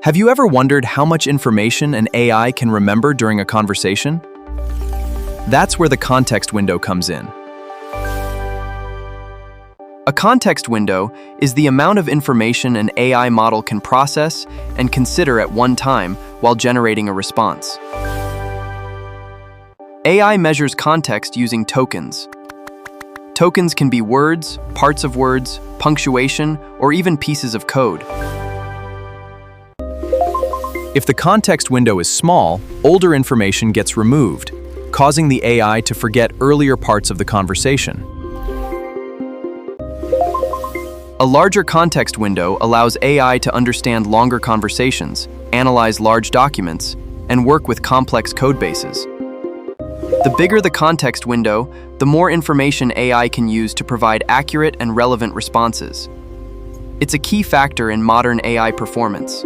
Have you ever wondered how much information an AI can remember during a conversation? That's where the context window comes in. A context window is the amount of information an AI model can process and consider at one time while generating a response. AI measures context using tokens. Tokens can be words, parts of words, punctuation, or even pieces of code. If the context window is small, older information gets removed, causing the AI to forget earlier parts of the conversation. A larger context window allows AI to understand longer conversations, analyze large documents, and work with complex code bases. The bigger the context window, the more information AI can use to provide accurate and relevant responses. It's a key factor in modern AI performance.